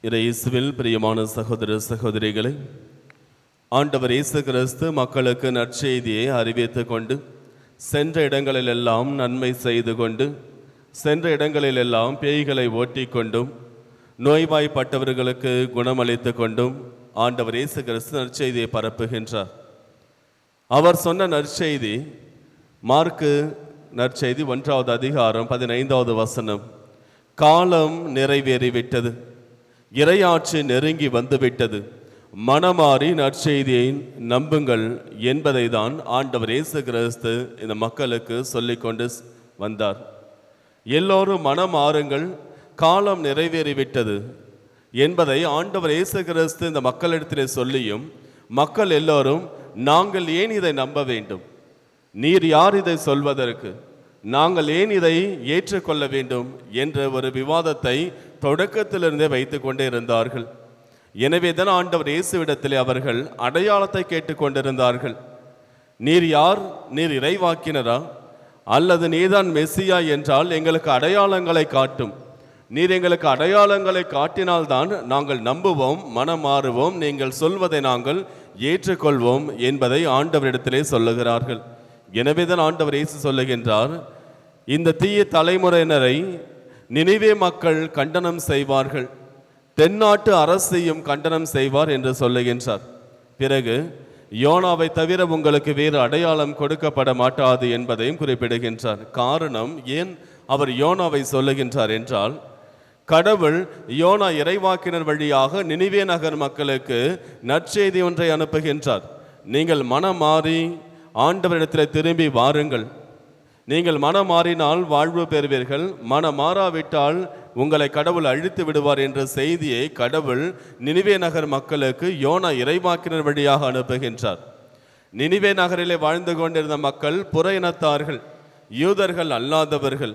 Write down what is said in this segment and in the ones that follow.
இயேசுவில் பிரியமான சகோதர சகோதரிகளை, ஆண்டவர் இயேசு கிறிஸ்து மக்களுக்கு நற்செய்தியை அறிவித்துக் கொண்டு சென்ற இடங்களிலெல்லாம் நன்மை செய்து கொண்டு சென்ற இடங்களிலெல்லாம் பேய்களை ஓட்டி கொண்டும் நோய்வாய்ப்பட்டவர்களுக்கு குணமளித்து கொண்டும் ஆண்டவர் இயேசு கிறிஸ்து நற்செய்தியை பரப்புகின்றார். அவர் சொன்ன நற்செய்தி மார்க்கு நற்செய்தி 1வது அதிகாரம் 15வது வசனம். காலம் நிறைவேறிவிட்டது, இறையாட்சி நெருங்கி வந்துவிட்டது, மனமாறி நற்செய்தியை நம்புங்கள் என்பதை தான் ஆண்டவர் இயேசு கிறிஸ்து இந்த மக்களுக்கு சொல்லிக்கொண்டு வந்தார். எல்லோரும் மனமாறுங்கள், காலம் நிறைவேறிவிட்டது என்பதை ஆண்டவர் இயேசு கிறிஸ்து இந்த மக்களிடத்திலே சொல்லியும், மக்கள் எல்லோரும் நாங்கள் ஏன் இதை நம்ப வேண்டும், நீர் யார் இதை சொல்வதற்கு, நாங்கள் ஏன் இதை ஏற்றுக்கொள்ள வேண்டும் என்ற ஒரு விவாதத்தை தொடக்கத்திலிருந்தே வைத்து கொண்டே இருந்தார்கள். எனவே தான் ஆண்டவர் இயேசுவிடத்திலே அவர்கள் அடையாளத்தை கேட்டுக்கொண்டிருந்தார்கள். நீர் யார், நீர் இறைவாக்கினரா, அல்லது நீதான் மெஸ்ஸியா என்றால் எங்களுக்கு அடையாளங்களை காட்டும், நீர் எங்களுக்கு அடையாளங்களை காட்டினால்தான் நாங்கள் நம்புவோம், மனம் மாறுவோம், நீங்கள் சொல்வதை நாங்கள் ஏற்றுக்கொள்வோம் என்பதை ஆண்டவரிடத்திலே சொல்லுகிறார்கள். எனவே தான் ஆண்டவர் இயேசு சொல்லுகின்றார், இந்த தீய தலைமுறையினரை நினிவே மக்கள் கண்டனம் செய்வார்கள், தென்னாட்டு அரசையும் கண்டனம் செய்வார் என்று சொல்லுகின்றார். பிறகு யோனாவை தவிர உங்களுக்கு வேறு அடையாளம் கொடுக்கப்பட மாட்டாது என்பதையும் குறிப்பிடுகின்றார். காரணம் ஏன் அவர் யோனாவை சொல்லுகின்றார் என்றால், கடவுள் யோனா இறைவாக்கினர் வழியாக நினிவே நகர் மக்களுக்கு நற்செய்தி ஒன்றை அனுப்புகின்றார். நீங்கள் மனம் மாறி ஆண்டவரிடத்தில் திரும்பி வாருங்கள், நீங்கள் மனம் மாறினால் வாழ்வு பெறுவீர்கள், மனம் மாறாவிட்டால் உங்களை கடவுள் அழித்து விடுவார் என்ற செய்தியை கடவுள் நினிவே நகர் மக்களுக்கு யோனா இறைவாக்கினர் வழியாக அனுப்புகின்றார். நினிவே நகரிலே வாழ்ந்து கொண்டிருந்த மக்கள் புற இனத்தார்கள், யூதர்கள் அல்லாதவர்கள்.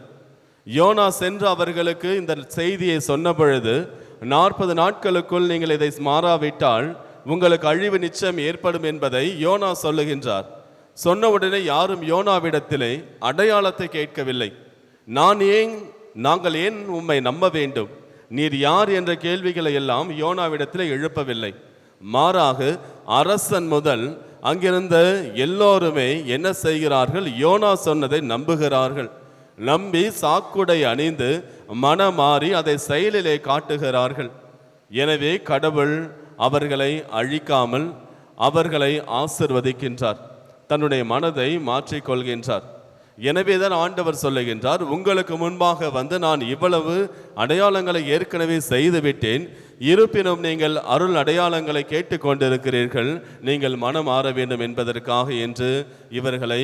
யோனா சென்று அவர்களுக்கு இந்த செய்தியை சொன்ன பொழுது, 40 நாட்களுக்குள் நீங்கள் இதை மாறாவிட்டால் உங்களுக்கு அழிவு நிச்சயம் ஏற்படும் என்பதை யோனா சொல்லுகின்றார். சொன்னவுடனே யாரும் யோனாவிடத்திலே அடையாளத்தை கேட்கவில்லை. நாங்கள் ஏன் உம்மை நம்ப வேண்டும், நீர் யார் என்ற கேள்விகளை எல்லாம் யோனாவிடத்திலே எழுப்பவில்லை. மாறாக அரசன் முதல் அங்கிருந்த எல்லோருமே என்ன செய்கிறார்கள், யோனா சொன்னதை நம்புகிறார்கள். நம்பி சாக்குடை அணிந்து மனமாறி அதை செயலிலே காட்டுகிறார்கள். எனவே கடவுள் அவர்களை அழிக்காமல் அவர்களை ஆசிர்வதிக்கின்றார், தன்னுடைய மனதை மாற்றிக்கொள்கின்றார். எனவே தான் ஆண்டவர் சொல்லுகின்றார், உங்களுக்கு முன்பாக வந்து நான் இவ்வளவு அடையாளங்களை ஏற்கனவே செய்துவிட்டேன், இருப்பினும் நீங்கள் அருள் அடையாளங்களை கேட்டுக்கொண்டிருக்கிறீர்கள், நீங்கள் மனம் மாற வேண்டும் என்பதற்காக என்று இவர்களை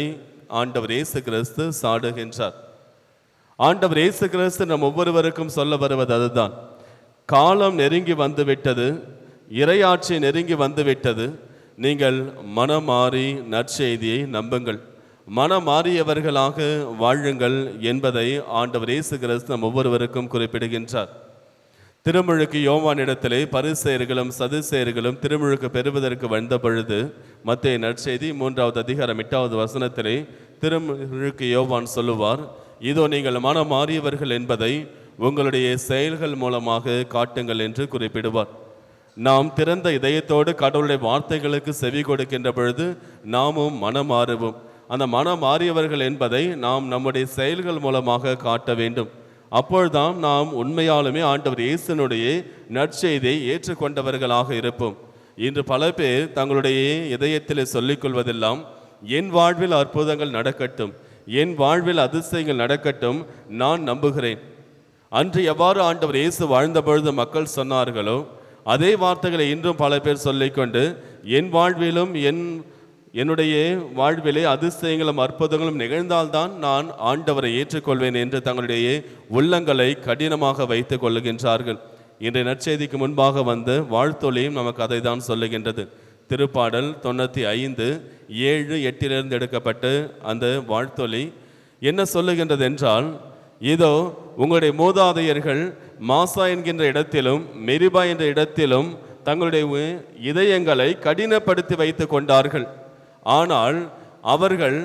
ஆண்டவர் இயேசு கிறிஸ்து சாடுகின்றார். ஆண்டவர் இயேசு கிறிஸ்து நம் ஒவ்வொருவருக்கும் சொல்ல வருவது அதுதான். காலம் நெருங்கி வந்துவிட்டது, இறையாட்சி நெருங்கி வந்துவிட்டது, நீங்கள் மனம் மாறி நற்செய்தியை நம்புங்கள், மனம் மாறியவர்களாக வாழுங்கள் என்பதை ஆண்டவர் இயேசு கிறிஸ்து நம் ஒவ்வொருவருக்கும் குறிப்பிடுகின்றார். திருமுழுக்கு யோவானிடத்திலே பரிசேயர்களும் சதுசேயர்களும் திருமுழுக்கு பெறுவதற்கு வந்த பொழுது, மத்தேயு நற்செய்தி 3வது அதிகாரம் 8வது வசனத்திலே திருமுழுக்கு யோவான் சொல்லுவார், இதோ நீங்கள் மனம் மாறியவர்கள் என்பதை உங்களுடைய செயல்கள் மூலமாக காட்டுங்கள் என்று குறிப்பிடுவார். நாம் திறந்த இதயத்தோடு கடவுளுடைய வார்த்தைகளுக்கு செவி கொடுக்கின்ற பொழுது நாமும் மனம் மாறுவோம். அந்த மனம் மாறியவர்கள் என்பதை நாம் நம்முடைய செயல்கள் மூலமாக காட்ட வேண்டும். அப்பொழுதுதான் நாம் உண்மையாலுமே ஆண்டவர் இயேசுனுடைய நற்செய்தியை ஏற்றுக்கொண்டவர்களாக இருப்போம். இன்று பல பேர் தங்களுடைய இதயத்திலே சொல்லிக்கொள்வதெல்லாம், என் வாழ்வில் அற்புதங்கள் நடக்கட்டும், என் வாழ்வில் அதிசயங்கள் நடக்கட்டும், நான் நம்புகிறேன். அன்று எவ்வாறு ஆண்டவர் இயேசு வாழ்ந்த பொழுது மக்கள் சொன்னார்களோ அதே வார்த்தைகளை இன்றும் பல பேர் சொல்லிக்கொண்டு, என் வாழ்விலும் என்னுடைய வாழ்விலே அதிசயங்களும் அற்புதங்களும் நிகழ்ந்தால்தான் நான் ஆண்டவரை ஏற்றுக்கொள்வேன் என்று தங்களுடைய உள்ளங்களை கடினமாக வைத்துக் கொள்ளுகின்றார்கள். இன்றைய நற்செய்திக்கு முன்பாக வந்து வாழ்த்தொலியும் நமக்கு அதை தான் சொல்லுகின்றது. திருப்பாடல் 95, 7, 8 எடுக்கப்பட்டு அந்த வாழ்த்தொலி என்ன சொல்லுகின்றது என்றால், இதோ உங்களுடைய மூதாதையர்கள் மாசா என்கின்ற இடத்திலும் மெரிபா என்ற இடத்திலும் தங்களுடைய இதயங்களை கடினப்படுத்தி வைத்து கொண்டார்கள். ஆனால் அவர்கள்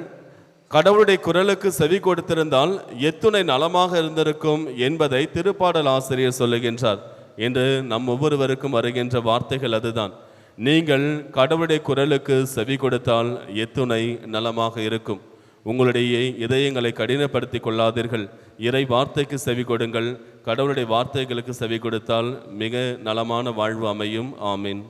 கடவுளுடைய குரலுக்கு செவி கொடுத்திருந்தால் எத்துணை நலமாக இருந்திருக்கும் என்பதை திருப்பாடல் ஆசிரியர் சொல்லுகின்றார். என்று நம் ஒவ்வொருவருக்கும் வருகின்ற வார்த்தைகள் அதுதான். நீங்கள் கடவுளுடைய குரலுக்கு செவி கொடுத்தால் எத்துணை நலமாக இருக்கும். உங்களுடைய இதயங்களை கடினப்படுத்திக் கொள்ளாதீர்கள். இறை வார்த்தைக்கு செவி கொடுங்கள். கடவுளுடைய வார்த்தைகளுக்கு செவி கொடுத்தால் மிக நலமான வாழ்வு அமையும். ஆமீன்.